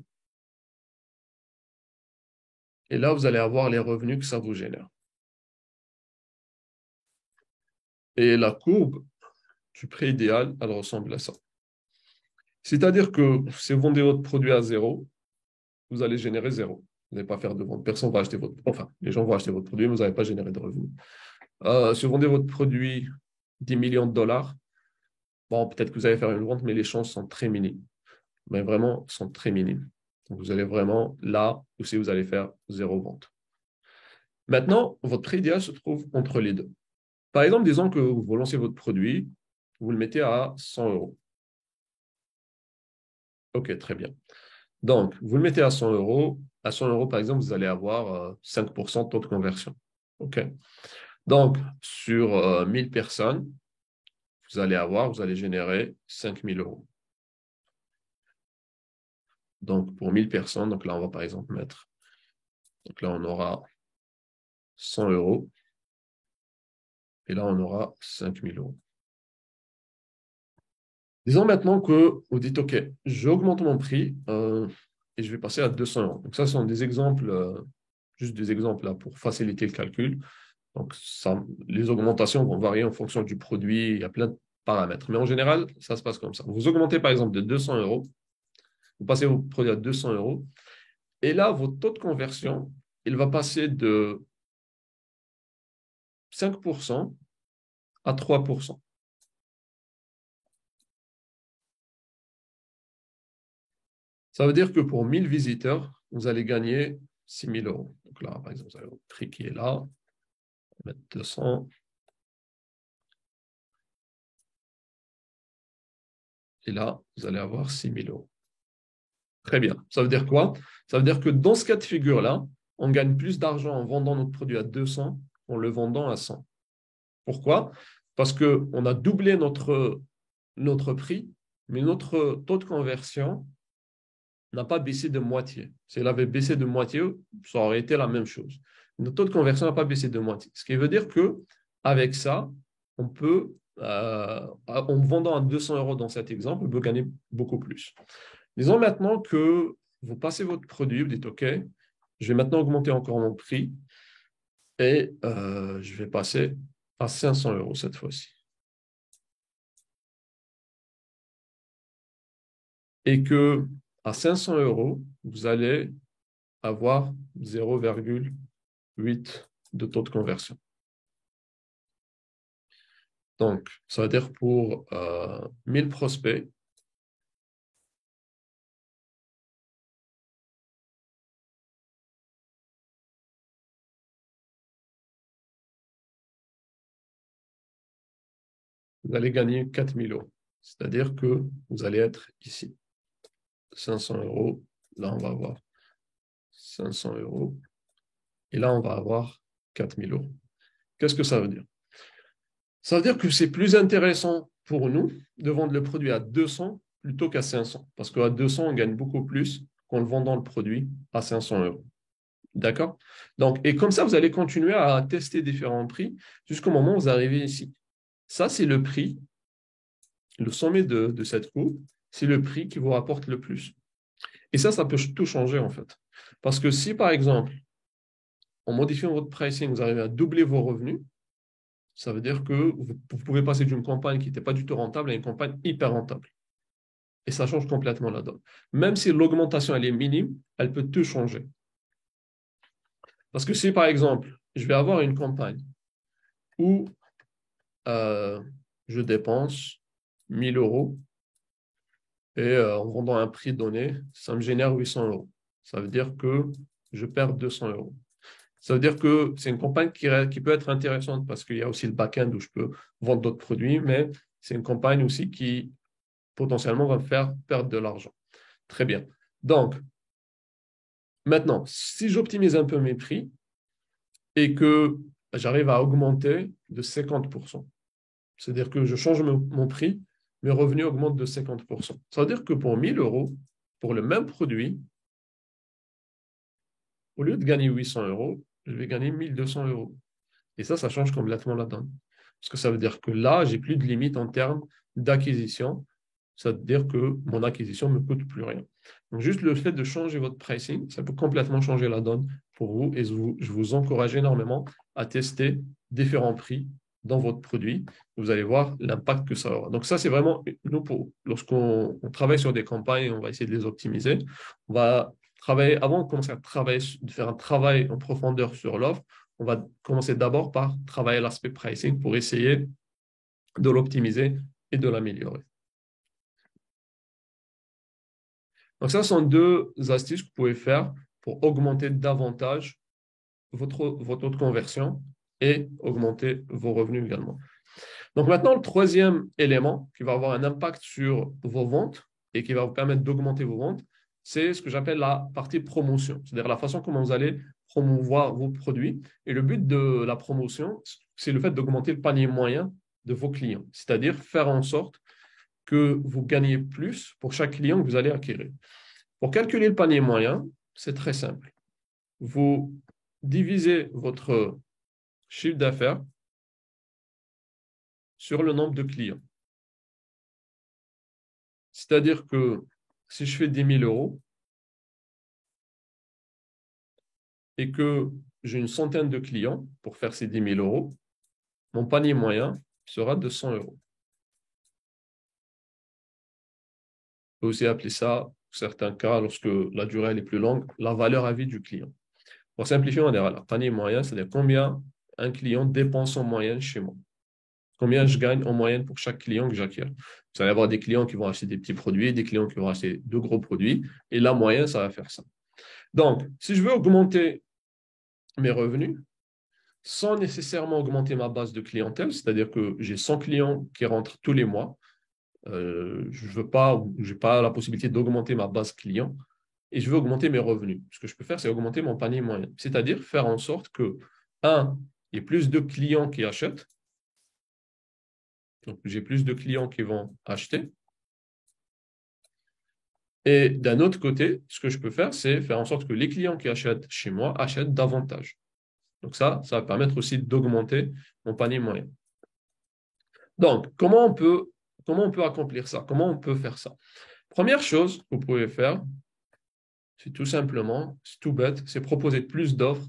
Et là, vous allez avoir les revenus que ça vous génère. Et la courbe du prix idéal, elle ressemble à ça. C'est-à-dire que si vous vendez votre produit à zéro, vous allez générer zéro. Vous n'allez pas faire de vente. Personne ne va acheter votre produit. Enfin, les gens vont acheter votre produit, mais vous n'allez pas générer de revenus. Si vous vendez votre produit 10 millions de dollars, bon, peut-être que vous allez faire une vente, mais les chances sont très minimes. Mais vraiment, sont très minimes. Donc, vous allez vraiment là où si vous allez faire zéro vente. Maintenant, votre prix idéal se trouve entre les deux. Par exemple, disons que vous lancez votre produit, vous le mettez à 100 euros. OK, très bien. Donc, vous le mettez à 100 euros. À 100 euros, par exemple, vous allez avoir 5% de taux de conversion. OK. Donc, sur 1000 personnes, vous allez générer 5000 euros. Donc, pour 1000 personnes, donc là, on va par exemple mettre, donc là, on aura 100 euros. Et là, on aura 5000 euros. Disons maintenant que vous dites, OK, j'augmente mon prix et je vais passer à 200 euros. Donc, ça, ce sont des exemples, juste des exemples là, pour faciliter le calcul. Donc, ça, les augmentations vont varier en fonction du produit. Il y a plein de paramètres. Mais en général, ça se passe comme ça. Vous augmentez par exemple de 200 euros. Vous passez votre produit à 200 euros. Et là, votre taux de conversion, il va passer de 5% à 3%. Ça veut dire que pour 1000 visiteurs, vous allez gagner 6000 euros. Donc là, par exemple, vous avez votre prix qui est là. On va mettre 200. Et là, vous allez avoir 6000 euros. Très bien. Ça veut dire quoi? Ça veut dire que dans ce cas de figure-là, on gagne plus d'argent en vendant notre produit à 200 qu'en le vendant à 100. Pourquoi? Parce qu'on a doublé notre prix, mais notre taux de conversion n'a pas baissé de moitié. Si elle avait baissé de moitié, ça aurait été la même chose. Notre taux de conversion n'a pas baissé de moitié. Ce qui veut dire qu'avec ça, on peut, en vendant à 200 euros dans cet exemple, on peut gagner beaucoup plus. Disons maintenant que vous passez votre produit, vous dites OK, je vais maintenant augmenter encore mon prix et je vais passer à 500 euros cette fois-ci. Et que à 500 euros, vous allez avoir 0,8 de taux de conversion. Donc, ça veut dire pour 1000 prospects, vous allez gagner 4000 euros. C'est-à-dire que vous allez être ici. 500 euros, là, on va avoir 500 euros. Et là, on va avoir 4 000 euros. Qu'est-ce que ça veut dire? Ça veut dire que c'est plus intéressant pour nous de vendre le produit à 200 plutôt qu'à 500. Parce qu'à 200, on gagne beaucoup plus qu'en le vendant le produit à 500 euros. D'accord? Donc, et comme ça, vous allez continuer à tester différents prix jusqu'au moment où vous arrivez ici. Ça, c'est le prix, le sommet de cette courbe, c'est le prix qui vous rapporte le plus. Et ça peut tout changer en fait. Parce que si, par exemple, en modifiant votre pricing, vous arrivez à doubler vos revenus, ça veut dire que vous pouvez passer d'une campagne qui n'était pas du tout rentable à une campagne hyper rentable. Et ça change complètement la donne. Même si l'augmentation elle est minime, elle peut tout changer. Parce que si, par exemple, je vais avoir une campagne où je dépense 1 000 euros et en vendant un prix donné, ça me génère 800 euros. Ça veut dire que je perds 200 euros. Ça veut dire que c'est une campagne qui peut être intéressante parce qu'il y a aussi le back-end où je peux vendre d'autres produits, mais c'est une campagne aussi qui potentiellement va me faire perdre de l'argent. Très bien. Donc, maintenant, si j'optimise un peu mes prix et que j'arrive à augmenter de 50%, c'est-à-dire que je change mon prix, mes revenus augmentent de 50%. Ça veut dire que pour 1 000 euros, pour le même produit, au lieu de gagner 800 euros, je vais gagner 1 200 euros. Et ça change complètement la donne. Parce que ça veut dire que là, j'ai plus de limite en termes d'acquisition. Ça veut dire que mon acquisition ne me coûte plus rien. Donc, juste le fait de changer votre pricing, ça peut complètement changer la donne pour vous. Et je vous encourage énormément à tester différents prix dans votre produit. Vous allez voir l'impact que ça aura. Donc, ça, c'est vraiment, nous, lorsqu'on travaille sur des campagnes, on va essayer de les optimiser. On va travailler, avant de commencer à travailler, de faire un travail en profondeur sur l'offre, on va commencer d'abord par travailler l'aspect pricing pour essayer de l'optimiser et de l'améliorer. Donc, ça sont deux astuces que vous pouvez faire pour augmenter davantage votre taux de conversion et augmenter vos revenus également. Donc, maintenant, le troisième élément qui va avoir un impact sur vos ventes et qui va vous permettre d'augmenter vos ventes, c'est ce que j'appelle la partie promotion, c'est-à-dire la façon comment vous allez promouvoir vos produits. Et le but de la promotion, c'est le fait d'augmenter le panier moyen de vos clients, c'est-à-dire faire en sorte que vous gagnez plus pour chaque client que vous allez acquérir. Pour calculer le panier moyen, c'est très simple. Vous divisez votre chiffre d'affaires sur le nombre de clients. C'est-à-dire que si je fais 10 000 euros et que j'ai une centaine de clients pour faire ces 10 000 euros, mon panier moyen sera de 100 euros. On peut aussi appeler ça, dans certains cas, lorsque la durée est plus longue, la valeur à vie du client. Pour simplifier, on dira là, panier moyen, c'est-à-dire combien un client dépense en moyenne chez moi. Combien je gagne en moyenne pour chaque client que j'acquiers. Vous allez avoir des clients qui vont acheter des petits produits, des clients qui vont acheter de gros produits, et la moyenne, ça va faire ça. Donc, si je veux augmenter mes revenus, sans nécessairement augmenter ma base de clientèle, c'est-à-dire que j'ai 100 clients qui rentrent tous les mois, je n'ai pas la possibilité d'augmenter ma base client, et je veux augmenter mes revenus. Ce que je peux faire, c'est augmenter mon panier moyen, c'est-à-dire faire en sorte que, il y ait plus de clients qui achètent. Donc, j'ai plus de clients qui vont acheter. Et d'un autre côté, ce que je peux faire, c'est faire en sorte que les clients qui achètent chez moi achètent davantage. Donc, ça va permettre aussi d'augmenter mon panier moyen. Donc, comment on peut accomplir ça? Comment on peut faire ça? Première chose que vous pouvez faire, c'est tout simplement, c'est tout bête, c'est proposer plus d'offres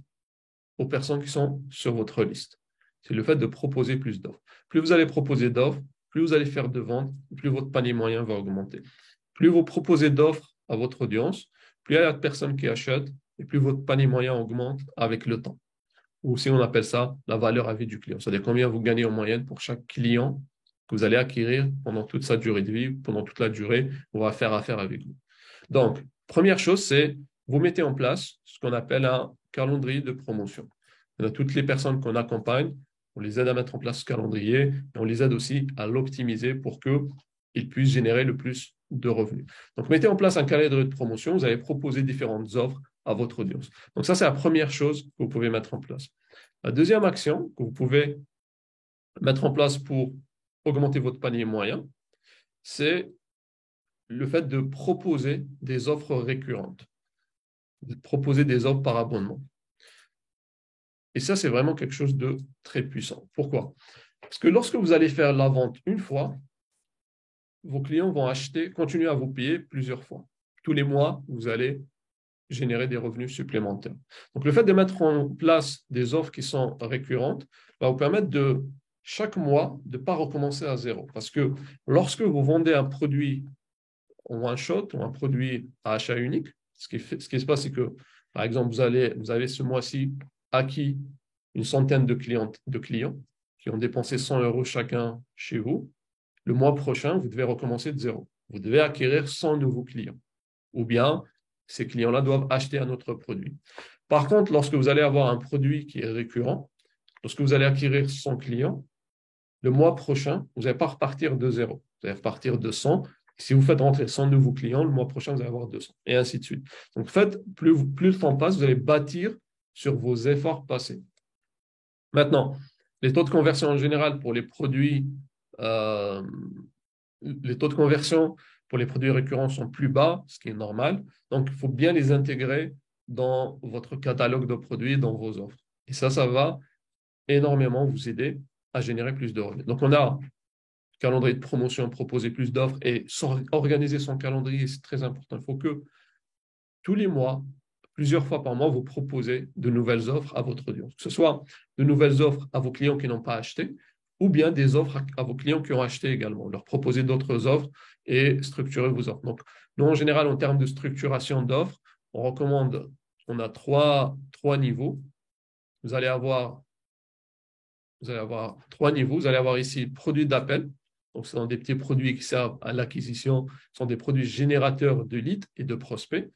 aux personnes qui sont sur votre liste. C'est le fait de proposer plus d'offres. Plus vous allez proposer d'offres, plus vous allez faire de ventes, plus votre panier moyen va augmenter. Plus vous proposez d'offres à votre audience, plus il y a de personnes qui achètent et plus votre panier moyen augmente avec le temps. Ou si on appelle ça la valeur à vie du client. C'est-à-dire combien vous gagnez en moyenne pour chaque client que vous allez acquérir pendant toute sa durée de vie, pendant toute la durée où on va faire affaire avec vous. Donc, première chose, c'est vous mettez en place ce qu'on appelle un calendrier de promotion. Toutes les personnes qu'on accompagne, on les aide à mettre en place ce calendrier et on les aide aussi à l'optimiser pour qu'ils puissent générer le plus de revenus. Donc, mettez en place un calendrier de promotion. Vous allez proposer différentes offres à votre audience. Donc ça, c'est la première chose que vous pouvez mettre en place. La deuxième action que vous pouvez mettre en place pour augmenter votre panier moyen, c'est le fait de proposer des offres récurrentes, de proposer des offres par abonnement. Et ça, c'est vraiment quelque chose de très puissant. Pourquoi? Parce que lorsque vous allez faire la vente une fois, vos clients vont acheter, continuer à vous payer plusieurs fois. Tous les mois, vous allez générer des revenus supplémentaires. Donc, le fait de mettre en place des offres qui sont récurrentes va vous permettre de, chaque mois, de ne pas recommencer à zéro. Parce que lorsque vous vendez un produit en one shot ou un produit à achat unique, ce qui se passe, c'est que, par exemple, vous avez ce mois-ci acquis une centaine de clients qui ont dépensé 100 euros chacun chez vous. Le mois prochain, vous devez recommencer de zéro. Vous devez acquérir 100 nouveaux clients. Ou bien, ces clients-là doivent acheter un autre produit. Par contre, lorsque vous allez avoir un produit qui est récurrent, lorsque vous allez acquérir 100 clients, le mois prochain, vous n'allez pas repartir de zéro. Vous allez repartir de 100. Si vous faites rentrer 100 nouveaux clients, le mois prochain, vous allez avoir 200. Et ainsi de suite. Donc, en fait, plus le temps passe, vous allez bâtir sur vos efforts passés. Maintenant, les taux de conversion en général pour les produits, les taux de conversion pour les produits récurrents sont plus bas, ce qui est normal. Donc, il faut bien les intégrer dans votre catalogue de produits, dans vos offres. Et ça va énormément vous aider à générer plus de revenus. Donc, on a calendrier de promotion, proposer plus d'offres et organiser son calendrier, c'est très important. Il faut que tous les mois, plusieurs fois par mois, vous proposez de nouvelles offres à votre audience. Que ce soit de nouvelles offres à vos clients qui n'ont pas acheté ou bien des offres à vos clients qui ont acheté également. Leur proposer d'autres offres et structurer vos offres. Donc, nous, en général, en termes de structuration d'offres, on recommande, on a trois niveaux. Vous allez avoir 3 niveaux. Vous allez avoir ici produits d'appel. Donc, ce sont des petits produits qui servent à l'acquisition. Ce sont des produits générateurs de leads et de prospects.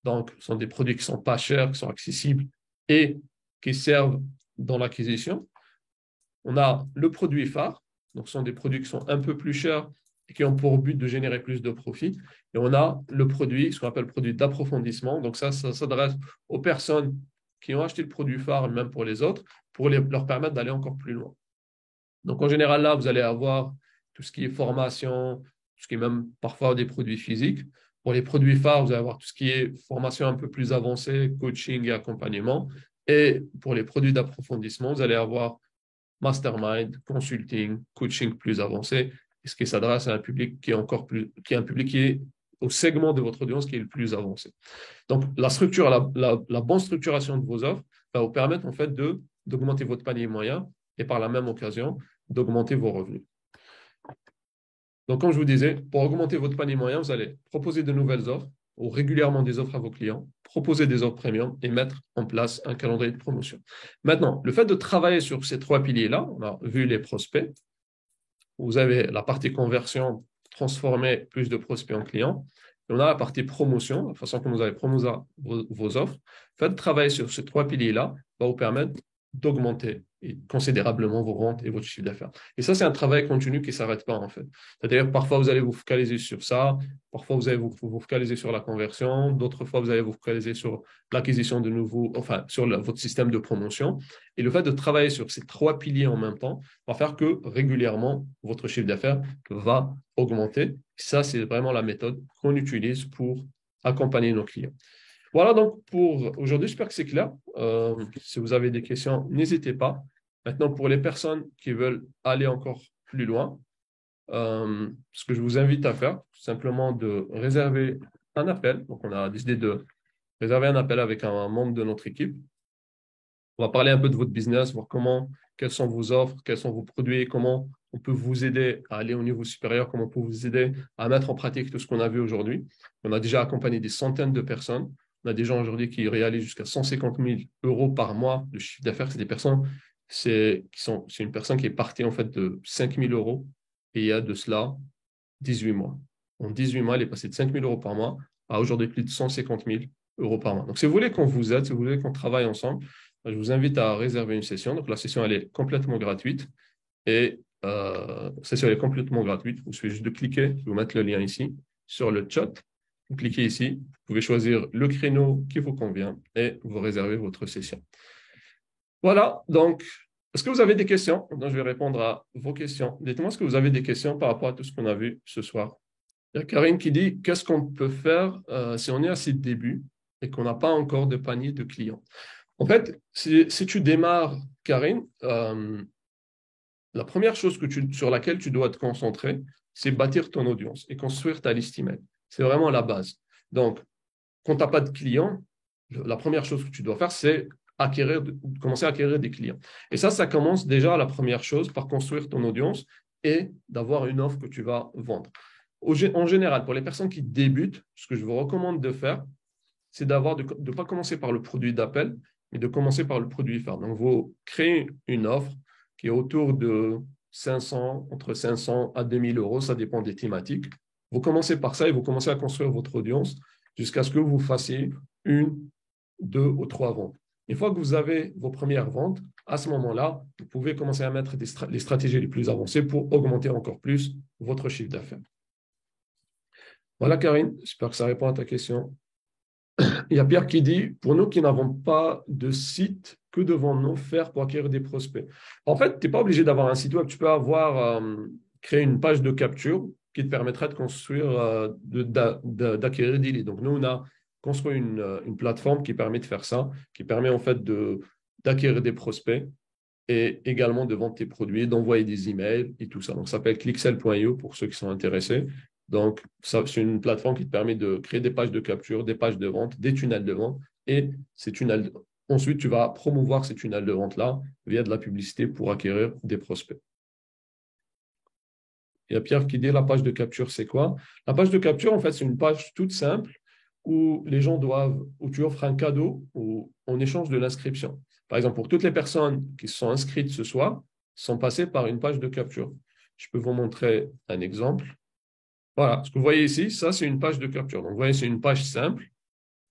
Donc, ce sont des produits qui ne sont pas chers, qui sont accessibles et qui servent dans l'acquisition. On a le produit phare. Donc, ce sont des produits qui sont un peu plus chers et qui ont pour but de générer plus de profit. Et on a le produit, ce qu'on appelle le produit d'approfondissement. Donc, ça s'adresse aux personnes qui ont acheté le produit phare, même pour les autres, pour leur permettre d'aller encore plus loin. Donc, en général, là, vous allez avoir tout ce qui est formation, tout ce qui est même parfois des produits physiques. Pour les produits phares, vous allez avoir tout ce qui est formation un peu plus avancée, coaching et accompagnement. Et pour les produits d'approfondissement, vous allez avoir mastermind, consulting, coaching plus avancé, ce qui s'adresse à un public qui est un public qui est au segment de votre audience qui est le plus avancé. Donc, la bonne structuration de vos offres va vous permettre en fait d'augmenter votre panier moyen et par la même occasion d'augmenter vos revenus. Donc, comme je vous disais, pour augmenter votre panier moyen, vous allez proposer de nouvelles offres ou régulièrement des offres à vos clients, proposer des offres premium et mettre en place un calendrier de promotion. Maintenant, le fait de travailler sur ces 3 piliers-là, on a vu les prospects, vous avez la partie conversion, transformer plus de prospects en clients, et on a la partie promotion, la façon dont vous allez promouvoir vos offres. Le fait de travailler sur ces 3 piliers-là va vous permettre d'augmenter considérablement vos ventes et votre chiffre d'affaires. Et ça, c'est un travail continu qui ne s'arrête pas, en fait. C'est-à-dire, parfois, vous allez vous focaliser sur ça, parfois, vous allez vous focaliser sur la conversion, d'autres fois, vous allez vous focaliser sur l'acquisition de nouveaux, enfin, sur votre système de promotion. Et le fait de travailler sur ces 3 piliers en même temps va faire que régulièrement, votre chiffre d'affaires va augmenter. Ça, c'est vraiment la méthode qu'on utilise pour accompagner nos clients. Voilà donc pour aujourd'hui, j'espère que c'est clair. Si vous avez des questions, n'hésitez pas. Maintenant, pour les personnes qui veulent aller encore plus loin, ce que je vous invite à faire, tout simplement de réserver un appel. Donc, on a décidé de réserver un appel avec un membre de notre équipe. On va parler un peu de votre business, voir quelles sont vos offres, quels sont vos produits, comment on peut vous aider à aller au niveau supérieur, comment on peut vous aider à mettre en pratique tout ce qu'on a vu aujourd'hui. On a déjà accompagné des centaines de personnes. On a des gens aujourd'hui qui réalisent jusqu'à 150 000 euros par mois de chiffre d'affaires. C'est des personnes, c'est une personne qui est partie en fait de 5 000 euros et il y a de cela 18 mois. En 18 mois, elle est passée de 5 000 euros par mois à aujourd'hui plus de 150 000 euros par mois. Donc, si vous voulez qu'on vous aide, si vous voulez qu'on travaille ensemble, je vous invite à réserver une session. Donc, la session, elle est complètement gratuite. Et la session, elle est complètement gratuite. Il suffit juste de cliquer, je vais vous mettre le lien ici, sur le chat. vous cliquez ici, vous pouvez choisir le créneau qui vous convient et vous réservez votre session. Voilà, donc, est-ce que vous avez des questions? Donc, je vais répondre à vos questions. Dites-moi, est-ce que vous avez des questions par rapport à tout ce qu'on a vu ce soir? Il y a Karine qui dit, qu'est-ce qu'on peut faire si on est à ses débuts et qu'on n'a pas encore de panier de clients? En fait, si tu démarres, Karine, la première chose sur laquelle tu dois te concentrer, c'est bâtir ton audience et construire ta liste email. C'est vraiment la base. Donc, quand tu n'as pas de clients, la première chose que tu dois faire, c'est commencer à acquérir des clients. Et ça commence déjà la première chose par construire ton audience et d'avoir une offre que tu vas vendre. En général, pour les personnes qui débutent, ce que je vous recommande de faire, c'est de ne pas commencer par le produit d'appel, mais de commencer par le produit phare. Donc, vous créez une offre qui est autour de entre 500 à 2000 euros, ça dépend des thématiques. Vous commencez par ça et vous commencez à construire votre audience jusqu'à ce que vous fassiez 1, 2 ou 3 ventes. Une fois que vous avez vos premières ventes, à ce moment-là, vous pouvez commencer à mettre les stratégies les plus avancées pour augmenter encore plus votre chiffre d'affaires. Voilà, Karine, j'espère que ça répond à ta question. Il y a Pierre qui dit, pour nous qui n'avons pas de site, que devons-nous faire pour acquérir des prospects? En fait, tu n'es pas obligé d'avoir un site web. Tu peux créer une page de capture qui te permettra de construire, d'acquérir des leads. Donc, nous, on a construit une plateforme qui permet de faire ça, qui permet en fait d'acquérir des prospects et également de vendre tes produits, d'envoyer des emails et tout ça. Donc, ça s'appelle clixel.io pour ceux qui sont intéressés. Donc, c'est une plateforme qui te permet de créer des pages de capture, des pages de vente, des tunnels de vente. Et ensuite, tu vas promouvoir ces tunnels de vente-là via de la publicité pour acquérir des prospects. Il y a Pierre qui dit la page de capture, c'est quoi? La page de capture, en fait, c'est une page toute simple où où tu offres un cadeau en échange de l'inscription. Par exemple, pour toutes les personnes qui se sont inscrites ce soir, sont passées par une page de capture. Je peux vous montrer un exemple. Voilà, ce que vous voyez ici, ça, c'est une page de capture. Donc, vous voyez, c'est une page simple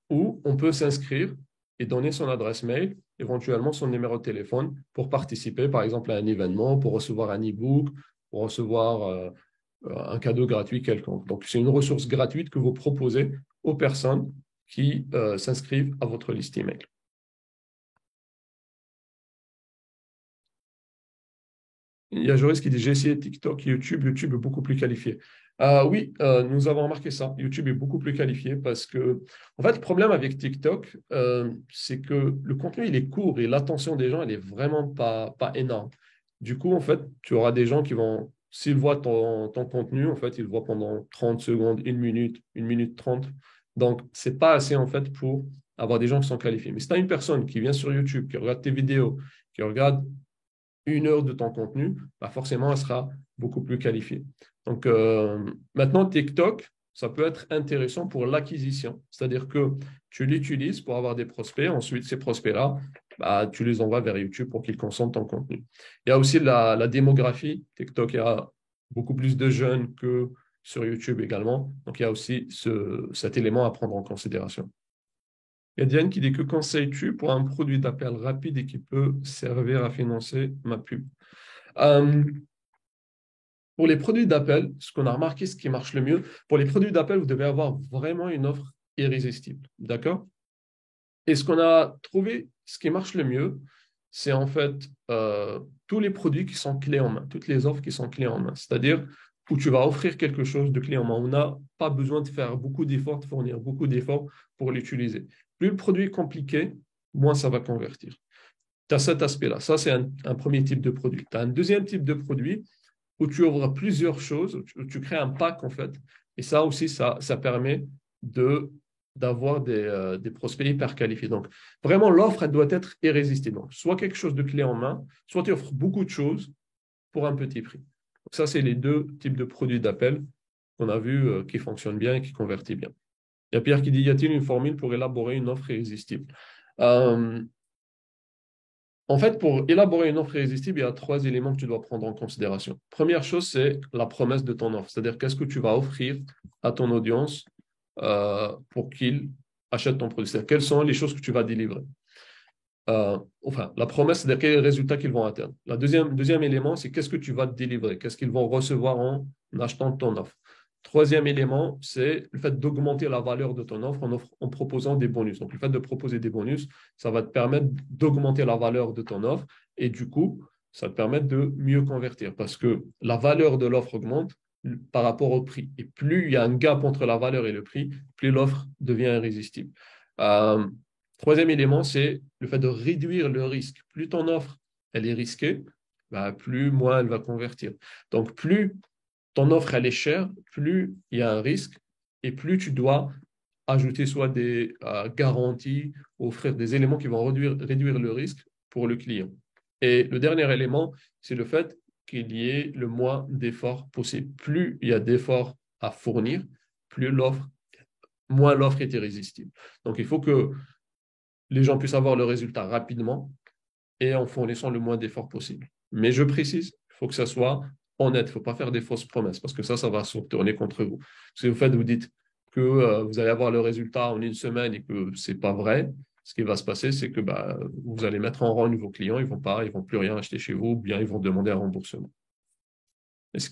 où on peut s'inscrire et donner son adresse mail, éventuellement son numéro de téléphone pour participer, par exemple, à un événement, pour recevoir un e-book, pour recevoir un cadeau gratuit quelconque. Donc, c'est une ressource gratuite que vous proposez aux personnes qui s'inscrivent à votre liste email. Il y a Joris qui dit, j'ai essayé TikTok, YouTube est beaucoup plus qualifié. Oui, nous avons remarqué ça. YouTube est beaucoup plus qualifié parce que, en fait, le problème avec TikTok, c'est que le contenu, il est court et l'attention des gens, elle est vraiment pas énorme. Du coup, en fait, tu auras des gens qui vont, s'ils voient ton contenu, en fait, ils le voient pendant 30 secondes, 1 minute 30. Donc, c'est pas assez, en fait, pour avoir des gens qui sont qualifiés. Mais si tu as une personne qui vient sur YouTube, qui regarde tes vidéos, qui regarde 1 heure de ton contenu, bah forcément, elle sera beaucoup plus qualifiée. Donc, maintenant, TikTok, ça peut être intéressant pour l'acquisition. C'est-à-dire que tu l'utilises pour avoir des prospects. Ensuite, ces prospects-là, bah, tu les envoies vers YouTube pour qu'ils consomment ton contenu. Il y a aussi la démographie. TikTok, il y a beaucoup plus de jeunes que sur YouTube également. Donc, il y a aussi cet élément à prendre en considération. Il y a Diane qui dit que conseilles-tu pour un produit d'appel rapide et qui peut servir à financer ma pub? Pour les produits d'appel, ce qu'on a remarqué, ce qui marche le mieux, pour les produits d'appel, vous devez avoir vraiment une offre irrésistible. D'accord? Et ce qu'on a trouvé, ce qui marche le mieux, c'est en fait tous les produits qui sont clés en main, toutes les offres qui sont clés en main. C'est-à-dire où tu vas offrir quelque chose de clé en main. On n'a pas besoin de faire beaucoup d'efforts, de fournir beaucoup d'efforts pour l'utiliser. Plus le produit est compliqué, moins ça va convertir. Tu as cet aspect-là. Ça, c'est un premier type de produit. Tu as un deuxième type de produit où tu ouvres plusieurs choses, où tu crées un pack en fait. Et ça aussi, ça permet d'avoir des prospects hyper qualifiés. Donc, vraiment, l'offre, elle doit être irrésistible. Donc, soit quelque chose de clé en main, soit tu offres beaucoup de choses pour un petit prix. Donc, ça, c'est les deux types de produits d'appel qu'on a vu qui fonctionnent bien et qui convertissent bien. Il y a Pierre qui dit, y a-t-il une formule pour élaborer une offre irrésistible? En fait, pour élaborer une offre irrésistible, il y a 3 éléments que tu dois prendre en considération. Première chose, c'est la promesse de ton offre. C'est-à-dire, qu'est-ce que tu vas offrir à ton audience pour qu'ils achètent ton produit. C'est-à-dire, quelles sont les choses que tu vas délivrer. La promesse, c'est-à-dire quels résultats qu'ils vont atteindre. Le deuxième élément, c'est qu'est-ce que tu vas délivrer, qu'est-ce qu'ils vont recevoir en achetant ton offre. Troisième élément, c'est le fait d'augmenter la valeur de ton offre en proposant des bonus. Donc, le fait de proposer des bonus, ça va te permettre d'augmenter la valeur de ton offre et du coup, ça te permet de mieux convertir parce que la valeur de l'offre augmente par rapport au prix. Et plus il y a un gap entre la valeur et le prix, plus l'offre devient irrésistible. Euh, Troisième élément, c'est le fait de réduire le risque. Plus ton offre, elle est risquée, bah, plus moins elle va convertir. Donc, plus ton offre, elle est chère, plus il y a un risque et plus tu dois ajouter soit des garanties, offrir des éléments qui vont réduire le risque pour le client. Et le dernier élément, c'est le fait qu'il y ait le moins d'efforts possible. Plus il y a d'efforts à fournir, plus moins l'offre est irrésistible. Donc, il faut que les gens puissent avoir le résultat rapidement et en fournissant le moins d'efforts possible. Mais je précise, il faut que ça soit honnête, il ne faut pas faire des fausses promesses parce que ça va se retourner contre vous. Si vous dites que vous allez avoir le résultat en une semaine et que ce n'est pas vrai, ce qui va se passer, c'est que vous allez mettre en rang vos clients, ils ne vont plus rien acheter chez vous, ou bien ils vont demander un remboursement. Est-ce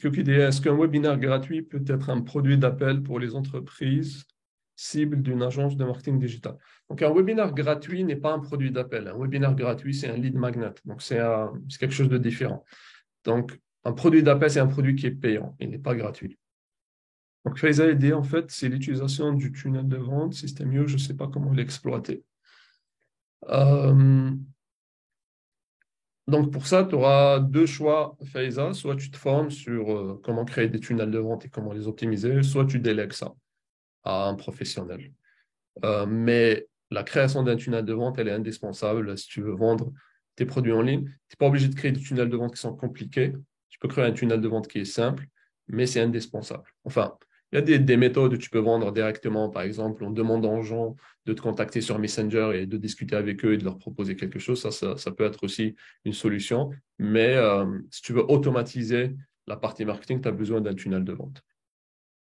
qu'un webinaire gratuit peut être un produit d'appel pour les entreprises cibles d'une agence de marketing digital? Donc, un webinaire gratuit n'est pas un produit d'appel. Un webinaire gratuit, c'est un lead magnet. Donc, c'est quelque chose de différent. Donc, un produit d'appel, c'est un produit qui est payant. Il n'est pas gratuit. Donc, Faiza a dit, en fait, c'est l'utilisation du tunnel de vente, système mieux, je ne sais pas comment l'exploiter. Donc, pour ça, tu auras deux choix, Faiza. Soit tu te formes sur comment créer des tunnels de vente et comment les optimiser, soit tu délègues ça à un professionnel. Mais la création d'un tunnel de vente, elle est indispensable si tu veux vendre tes produits en ligne. Tu n'es pas obligé de créer des tunnels de vente qui sont compliqués. Tu peux créer un tunnel de vente qui est simple, mais c'est indispensable. Enfin, il y a des méthodes où tu peux vendre directement, par exemple, en demandant aux gens de te contacter sur Messenger et de discuter avec eux et de leur proposer quelque chose. Ça peut être aussi une solution. Mais si tu veux automatiser la partie marketing, tu as besoin d'un tunnel de vente.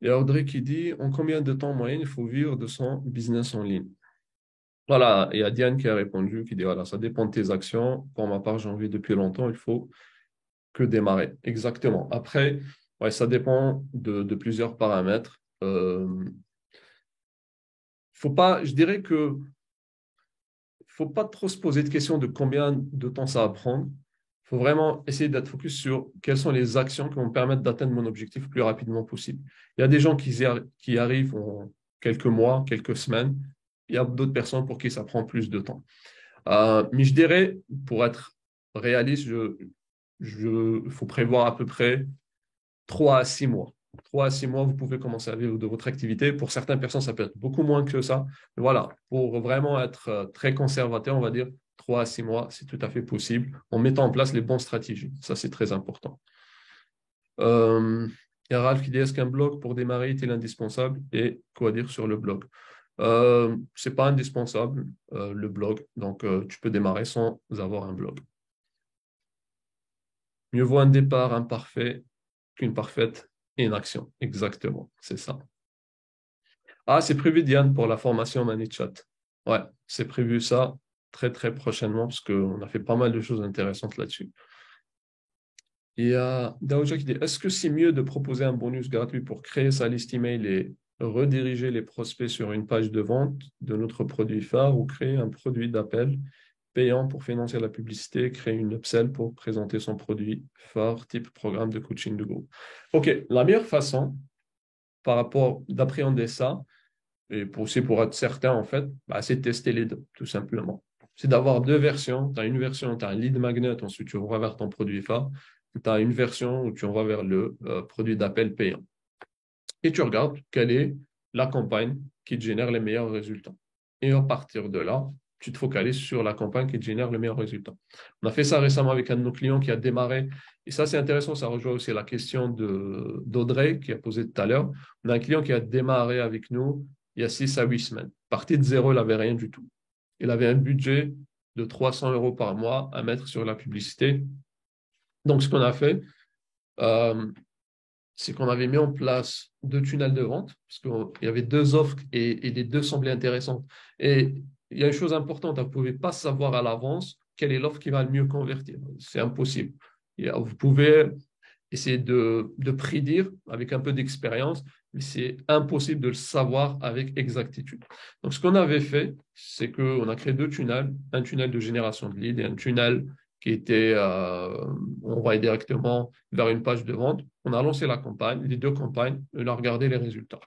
Il y a Audrey qui dit, en combien de temps en moyenne il faut vivre de son business en ligne? Voilà, il y a Diane qui a répondu, qui dit, voilà, ça dépend de tes actions. Pour ma part, j'ai envie depuis longtemps, il faut que démarrer. Exactement. Après, ouais, ça dépend de plusieurs paramètres. Faut pas, je dirais que faut pas trop se poser de questions de combien de temps ça va prendre. Il faut vraiment essayer d'être focus sur quelles sont les actions qui vont me permettre d'atteindre mon objectif le plus rapidement possible. Il y a des gens qui arrivent en quelques mois, quelques semaines. Il y a d'autres personnes pour qui ça prend plus de temps. Mais je dirais, pour être réaliste, il faut prévoir à peu près 3 à 6 mois. 3 à 6 mois, vous pouvez commencer à vivre de votre activité. Pour certaines personnes, ça peut être beaucoup moins que ça. Mais voilà, pour vraiment être très conservateur, on va dire 3 à 6 mois, c'est tout à fait possible en mettant en place les bonnes stratégies. Ça, c'est très important. Il y a Ralph qui dit, est-ce qu'un blog pour démarrer est-il indispensable et quoi dire sur le blog? Ce n'est pas indispensable, le blog. Donc, tu peux démarrer sans avoir un blog. Mieux vaut un départ imparfait qu'une parfaite inaction. Exactement, c'est ça. Ah, c'est prévu, Diane, pour la formation ManyChat. Ouais, c'est prévu ça très, très prochainement parce qu'on a fait pas mal de choses intéressantes là-dessus. Il y a Daoja qui dit, est-ce que c'est mieux de proposer un bonus gratuit pour créer sa liste email et rediriger les prospects sur une page de vente de notre produit phare ou créer un produit d'appel payant pour financer la publicité, créer une upsell pour présenter son produit phare, type programme de coaching de groupe? OK, la meilleure façon par rapport d'appréhender ça, et aussi pour être certain, en fait, c'est de tester les deux, tout simplement. C'est d'avoir deux versions. Tu as une version, tu as un lead magnet, ensuite tu envoies vers ton produit phare. Tu as une version où tu envoies vers le produit d'appel payant. Et tu regardes quelle est la campagne qui te génère les meilleurs résultats. Et à partir de là, tu te focalises sur la campagne qui te génère le meilleur résultat. On a fait ça récemment avec un de nos clients qui a démarré. Et ça, c'est intéressant. Ça rejoint aussi la question d'Audrey qui a posé tout à l'heure. On a un client qui a démarré avec nous il y a 6 à 8 semaines. Parti de zéro, il n'avait rien du tout. Il avait un budget de 300 euros par mois à mettre sur la publicité. Donc, ce qu'on a fait, c'est qu'on avait mis en place deux tunnels de vente, parce qu'il y avait deux offres et les deux semblaient intéressantes. Et il y a une chose importante, vous ne pouvez pas savoir à l'avance quelle est l'offre qui va le mieux convertir. C'est impossible. Vous pouvez essayer de prédire avec un peu d'expérience, mais c'est impossible de le savoir avec exactitude. Donc, ce qu'on avait fait, c'est qu'on a créé deux tunnels, un tunnel de génération de leads et un tunnel qui était envoyé directement vers une page de vente. On a lancé la campagne, les deux campagnes, et on a regardé les résultats.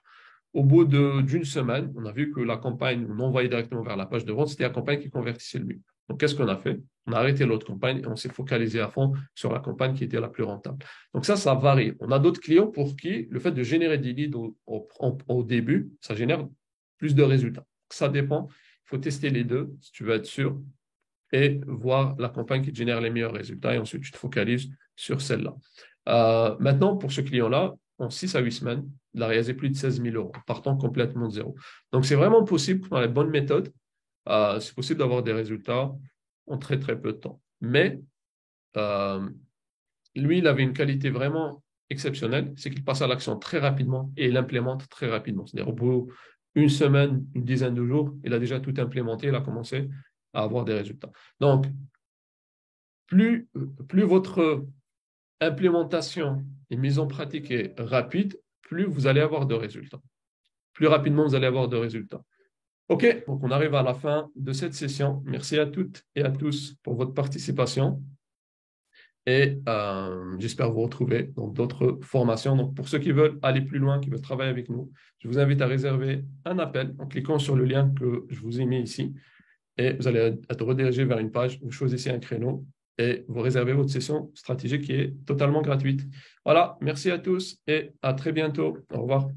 Au bout d'une semaine, on a vu que la campagne, on envoyait directement vers la page de vente, c'était la campagne qui convertissait le mieux. Donc, qu'est-ce qu'on a fait? On a arrêté l'autre campagne et on s'est focalisé à fond sur la campagne qui était la plus rentable. Donc, ça varie. On a d'autres clients pour qui le fait de générer des leads au début, ça génère plus de résultats. Ça dépend. Il faut tester les deux si tu veux être sûr et voir la campagne qui te génère les meilleurs résultats et ensuite tu te focalises sur celle-là. Maintenant, pour ce client-là, en 6 à 8 semaines, il a réalisé plus de 16 000 euros, partant complètement de zéro. Donc, c'est vraiment possible, dans les bonnes méthodes, c'est possible d'avoir des résultats en très, très peu de temps. Mais euh, lui, il avait une qualité vraiment exceptionnelle, c'est qu'il passe à l'action très rapidement et il l'implémente très rapidement. C'est-à-dire, au bout d'une semaine, une dizaine de jours, il a déjà tout implémenté, il a commencé à avoir des résultats. Donc, plus votre implémentation et mise en pratique est rapide, plus vous allez avoir de résultats. Plus rapidement vous allez avoir de résultats. OK, donc on arrive à la fin de cette session. Merci à toutes et à tous pour votre participation. Et j'espère vous retrouver dans d'autres formations. Donc, pour ceux qui veulent aller plus loin, qui veulent travailler avec nous, je vous invite à réserver un appel en cliquant sur le lien que je vous ai mis ici. Et vous allez être redirigé vers une page, vous choisissez un créneau et vous réservez votre session stratégique qui est totalement gratuite. Voilà, merci à tous et à très bientôt. Au revoir.